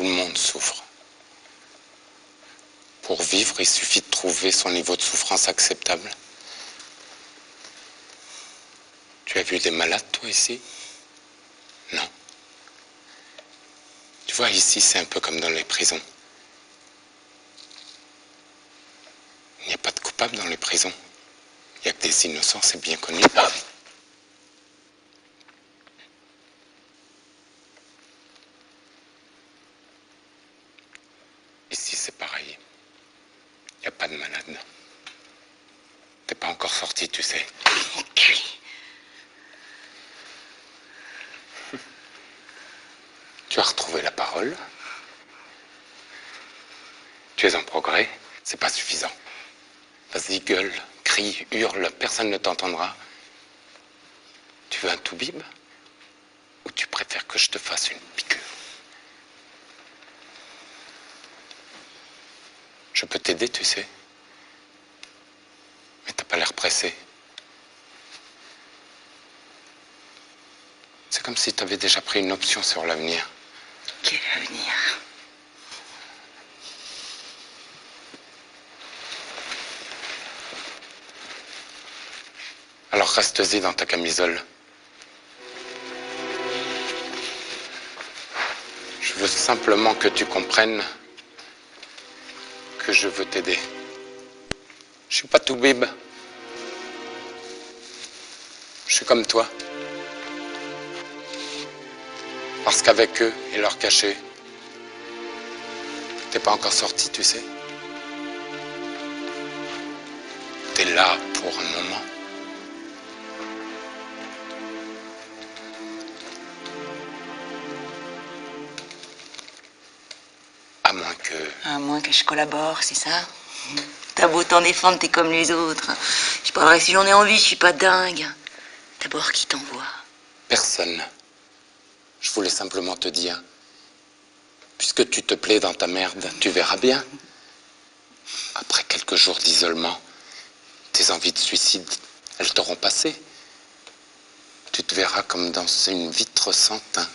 le monde souffre. Pour vivre, il suffit de trouver son niveau de souffrance acceptable. Tu as vu des malades, toi, ici? Non. Tu vois, ici, c'est un peu comme dans les prisons. Il n'y a pas de coupables dans les prisons. Il n'y a que des innocents, c'est bien connu. Ici, c'est pareil. Il n'y a pas de malade. T'es pas encore sorti, tu sais. Enculé. Tu as retrouvé la parole. Tu es en progrès. C'est pas suffisant. Vas-y, gueule, crie, hurle, personne ne t'entendra. Tu veux un toubib? Ou tu préfères que je te fasse une piqûre? Je peux t'aider, tu sais. Mais t'as pas l'air pressé. C'est comme si t'avais déjà pris une option sur l'avenir. Quel avenir? Alors reste-y dans ta camisole. Je veux simplement que tu comprennes que je veux t'aider. Je suis pas toubib. Je suis comme toi. Parce qu'avec eux et leur cachet, t'es pas encore sorti, tu sais. T'es là pour un moment. À moins que je collabore, c'est ça? T'as beau t'en défendre, t'es comme les autres. Je parlerai si j'en ai envie, je suis pas dingue. D'abord, qui t'envoie? Personne. Je voulais simplement te dire, puisque tu te plais dans ta merde, tu verras bien. Après quelques jours d'isolement, tes envies de suicide, elles t'auront passé. Tu te verras comme dans une vitre sans teint.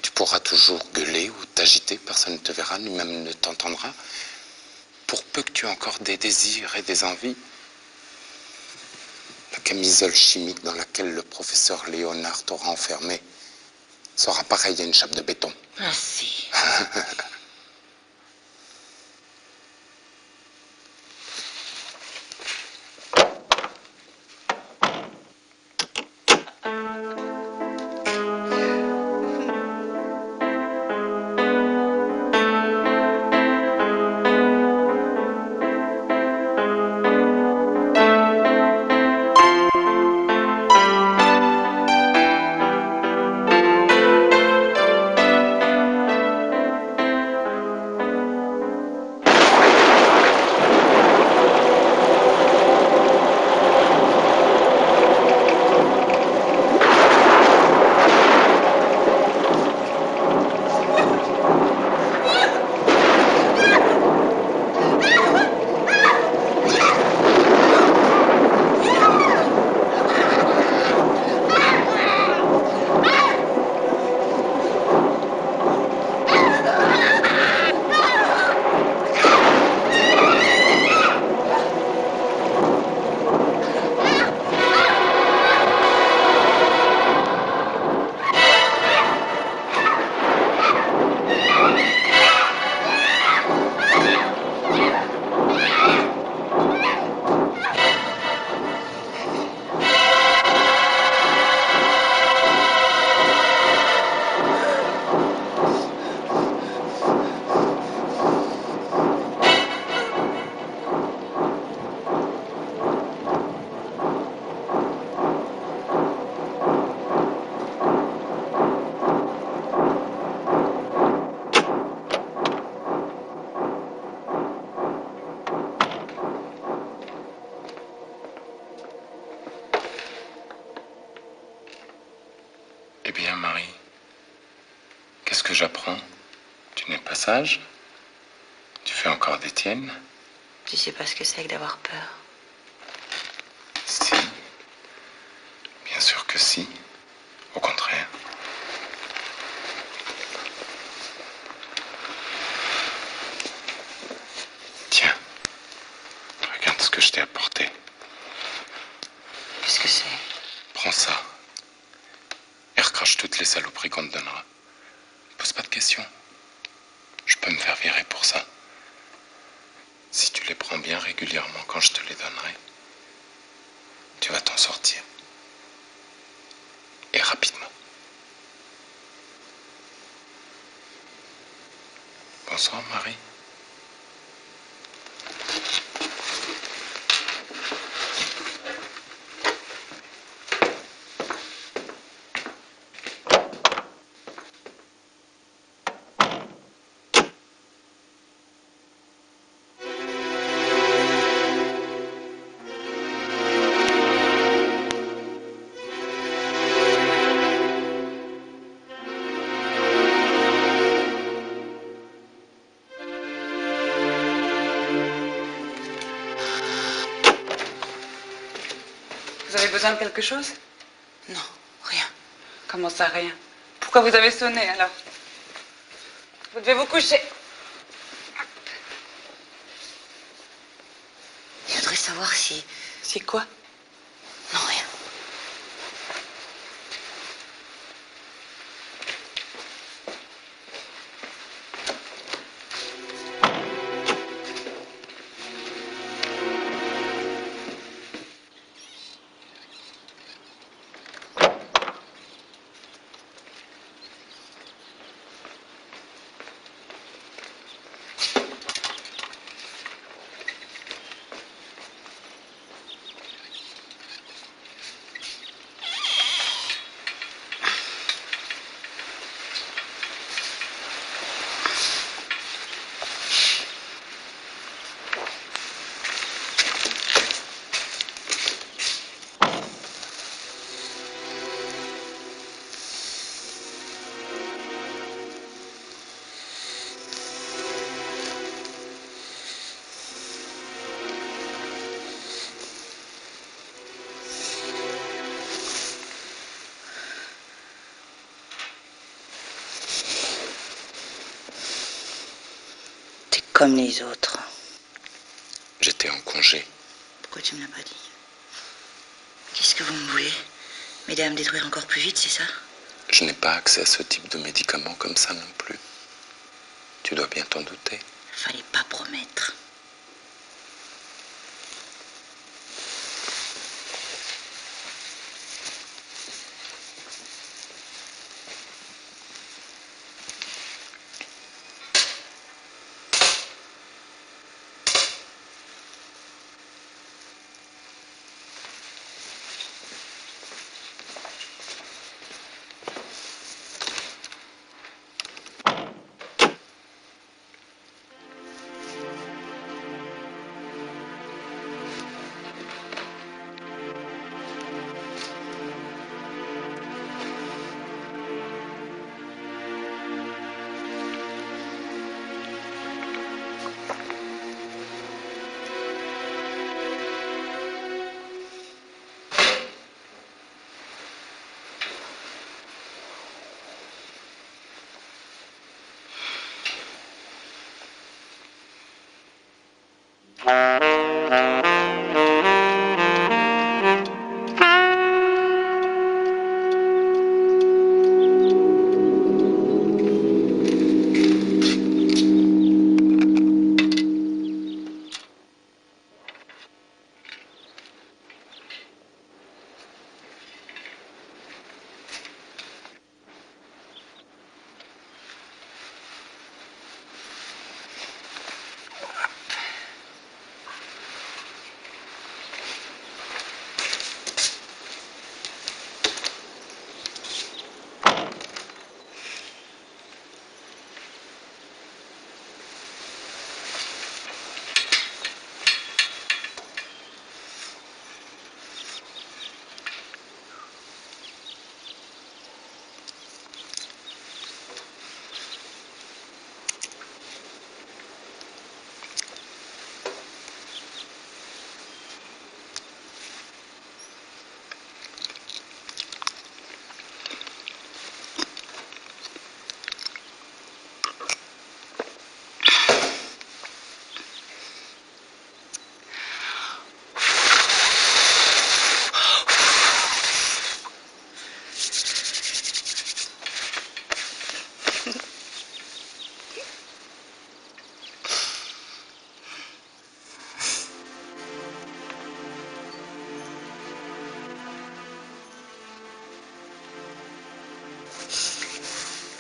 Tu pourras toujours gueuler ou t'agiter, personne ne te verra, ni même ne t'entendra. Pour peu que tu aies encore des désirs et des envies, la camisole chimique dans laquelle le professeur Léonard t'aura enfermé sera pareille à une chape de béton. Ah si. Eh bien, Marie, qu'est-ce que j'apprends? Tu n'es pas sage? Tu fais encore des tiennes? Tu sais pas ce que c'est que d'avoir peur. Si. Bien sûr que si. Au contraire. Qu'est-ce que c'est? Prends ça. Et recrache toutes les saloperies qu'on te donnera. Pose pas de questions. Je peux me faire virer pour ça. Si tu les prends bien régulièrement quand je te les donnerai, tu vas t'en sortir. Et rapidement. Bonsoir, Marie. Vous avez besoin de quelque chose? Non, rien. Comment ça, rien? Pourquoi vous avez sonné, alors? Vous devez vous coucher. Je voudrais savoir si... C'est quoi? Non, rien. T'es comme les autres. J'étais en congé. Pourquoi tu me l'as pas dit? Qu'est-ce que vous me voulez? M'aider à me détruire encore plus vite, c'est ça? Je n'ai pas accès à ce type de médicaments comme ça non plus. Tu dois bien t'en douter. Fallait pas promettre.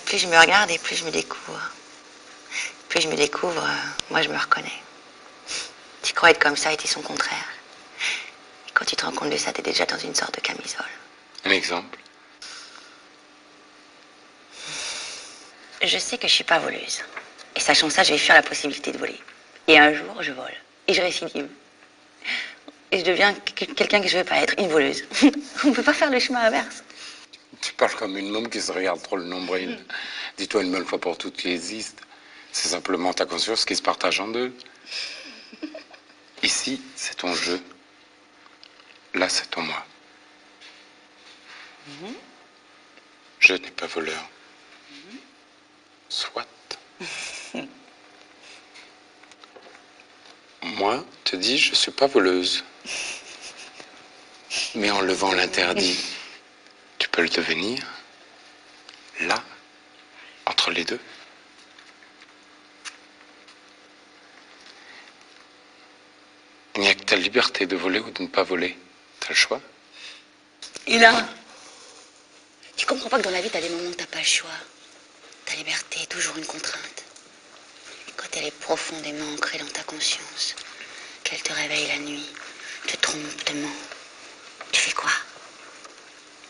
Plus je me regarde et plus je me découvre. Plus je me découvre, moi je me reconnais. Tu crois être comme ça et t'es son contraire. Et quand tu te rends compte de ça, t'es déjà dans une sorte de camisole. Un exemple? Je sais que je suis pas voleuse. Et sachant ça, je vais fuir la possibilité de voler. Et un jour, je vole. Et je récidive. Et je deviens quelqu'un que je veux pas être, une voleuse. On peut pas faire le chemin inverse. Tu parles comme une môme qui se regarde trop le nombril. Dis-toi une bonne fois pour toutes qu'il existe. C'est simplement ta conscience qui se partage en deux. Ici, c'est ton jeu. Là, c'est ton moi. Je n'ai pas voleur. Soit. Moi, te dis, je suis pas voleuse. Mais en levant l'interdit, tu peux le devenir. Là, entre les deux. Il n'y a que ta liberté de voler ou de ne pas voler. T'as le choix. Et là, tu comprends pas que dans la vie, t'as des moments où t'as pas le choix. Ta liberté est toujours une contrainte. Et quand elle est profondément ancrée dans ta conscience, qu'elle te réveille la nuit, te trompe, te ment, tu fais quoi?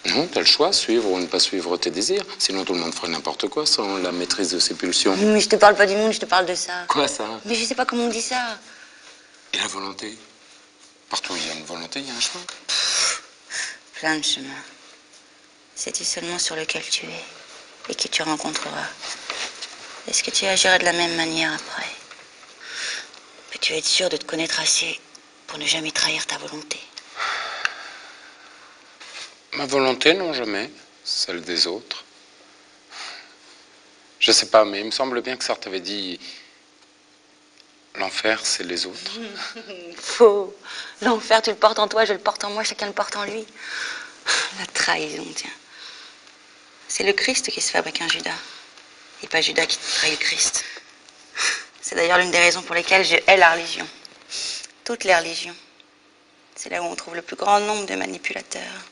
Non, t'as le choix, suivre ou ne pas suivre tes désirs. Sinon, tout le monde ferait n'importe quoi sans la maîtrise de ses pulsions. Mais je te parle pas du monde, je te parle de ça. Quoi, ça? Mais je sais pas comment on dit ça. Et la volonté? Partout où il y a une volonté, il y a un chemin. Plein de chemins. Sais-tu seulement sur lequel tu es et qui tu rencontreras? Est-ce que tu agiras de la même manière après? Peux-tu être sûr de te connaître assez pour ne jamais trahir ta volonté? Ma volonté, non, jamais. Celle des autres. Je sais pas, mais il me semble bien que Sartre t'avait dit... L'enfer, c'est les autres. Faux. L'enfer, tu le portes en toi, je le porte en moi, chacun le porte en lui. La trahison, tiens. C'est le Christ qui se fabrique un Judas. Et pas Judas qui trahit le Christ. C'est d'ailleurs l'une des raisons pour lesquelles je hais la religion. Toutes les religions. C'est là où on trouve le plus grand nombre de manipulateurs.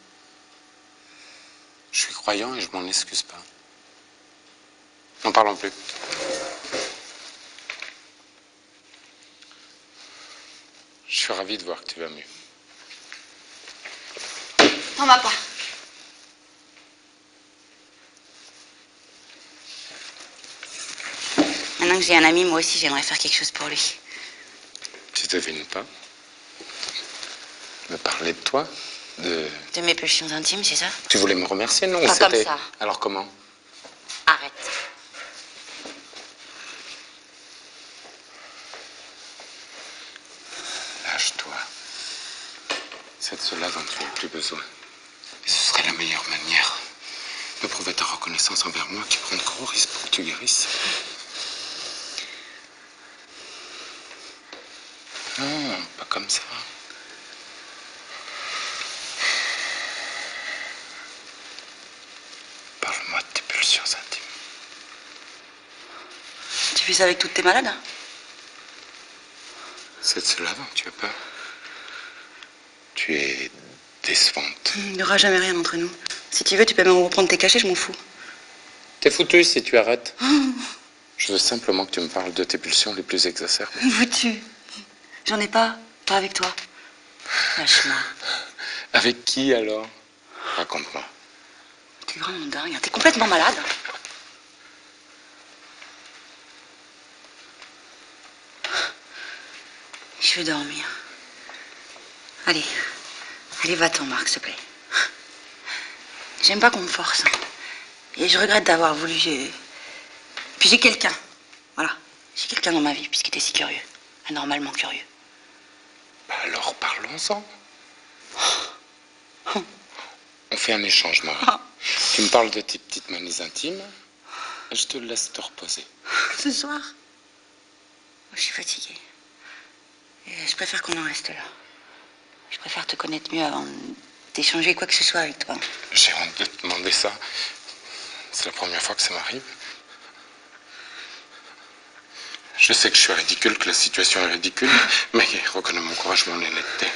Je suis croyant et je m'en excuse pas. N'en parlons plus. Je suis ravi de voir que tu vas mieux. T'en vas pas. Maintenant que j'ai un ami, moi aussi, j'aimerais faire quelque chose pour lui. Tu devines pas? Me parler de toi? De mes pulsions intimes, c'est ça? Tu voulais me remercier, non? Pas comme ça. Alors comment? Arrête. Lâche-toi. C'est de cela dont tu n'as plus besoin. Et ce serait la meilleure manière de prouver ta reconnaissance envers moi qui prend de gros risques pour que tu guérisses. Non, pas comme ça. Parle-moi de tes pulsions intimes. Tu fais ça avec toutes tes malades? C'est de cela dont tu as peur. Tu es décevante. Il n'y aura jamais rien entre nous. Si tu veux, tu peux même reprendre tes cachets, je m'en fous. T'es foutu si tu arrêtes. Je veux simplement que tu me parles de tes pulsions les plus exacerbées. Foutu. J'en ai pas. Pas avec toi. Lâche-moi. Avec qui alors? Raconte-moi. T'es vraiment dingue. T'es complètement malade. Je veux dormir. Allez. Allez, va-t'en, Marc, s'il te plaît. J'aime pas qu'on me force. Et je regrette d'avoir voulu... Puis j'ai quelqu'un. Voilà. J'ai quelqu'un dans ma vie, puisqu'il était si curieux. Anormalement curieux. Bah alors parlons-en. On fait un échange, Marie. Tu me parles de tes petites manies intimes. Et je te laisse te reposer. Ce soir? Je suis fatiguée. Et je préfère qu'on en reste là. Je préfère te connaître mieux avant d'échanger quoi que ce soit avec toi. J'ai honte de te demander ça. C'est la première fois que ça m'arrive. Je sais que je suis ridicule, que la situation est ridicule, mais reconnais mon courage, mon honnêteté.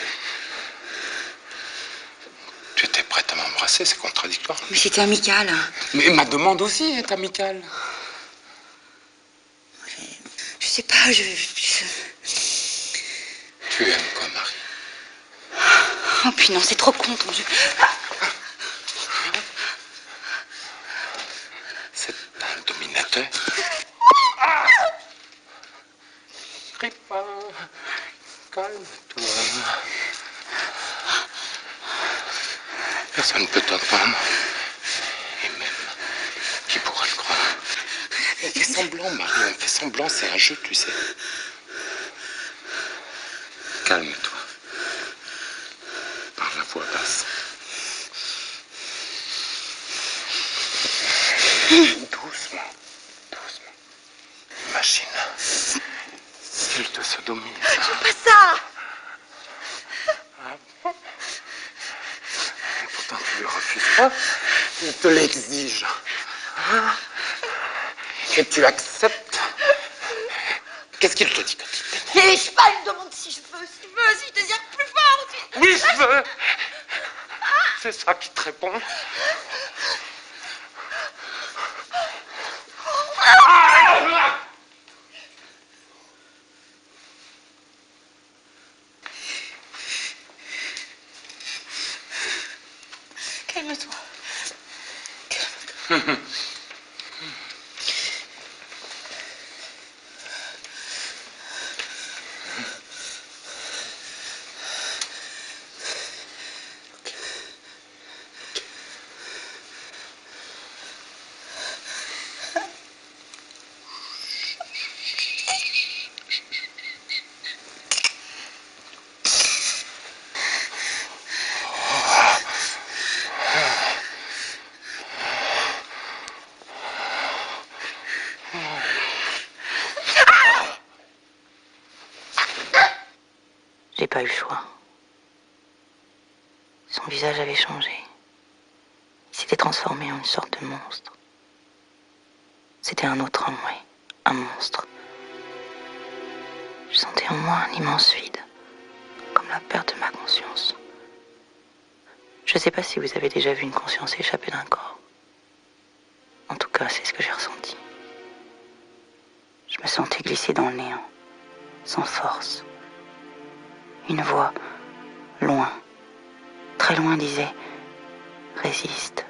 Tu étais prêt. prête à m'embrasser, c'est contradictoire. Mais c'était amical. Mais ma demande aussi est amicale. Je sais pas, Tu aimes quoi, Marie? Oh, puis non, c'est trop con ton jeu. C'est un dominateur. Crie pas. Calme-toi. Personne ne peut t'entendre. Et même, qui pourra le croire? On fait semblant, Marie, on fait semblant, c'est un jeu, tu sais. Calme-toi. Parle à voix basse. Doucement, doucement. Imagine qu'il te sodomise. J'aime pas ça. Ah bon? Pourtant, tu lui refuses pas. Il te l'exige. Hein? Et tu acceptes. Qu'est-ce qu'il te dit quand il t'énerve? Mais je sais pas, il me demande si je veux, si je désire plus fort. Oui, je veux. C'est ça qui te répond. Calme-toi. J'ai pas eu le choix. Son visage avait changé. Il s'était transformé en une sorte de monstre. C'était un autre homme, oui. Un monstre. Je sentais en moi un immense vide. Comme la perte de ma conscience. Je sais pas si vous avez déjà vu une conscience échapper d'un corps. En tout cas, c'est ce que j'ai ressenti. Je me sentais glisser dans le néant. Sans force. Une voix, loin, très loin, disait « Résiste,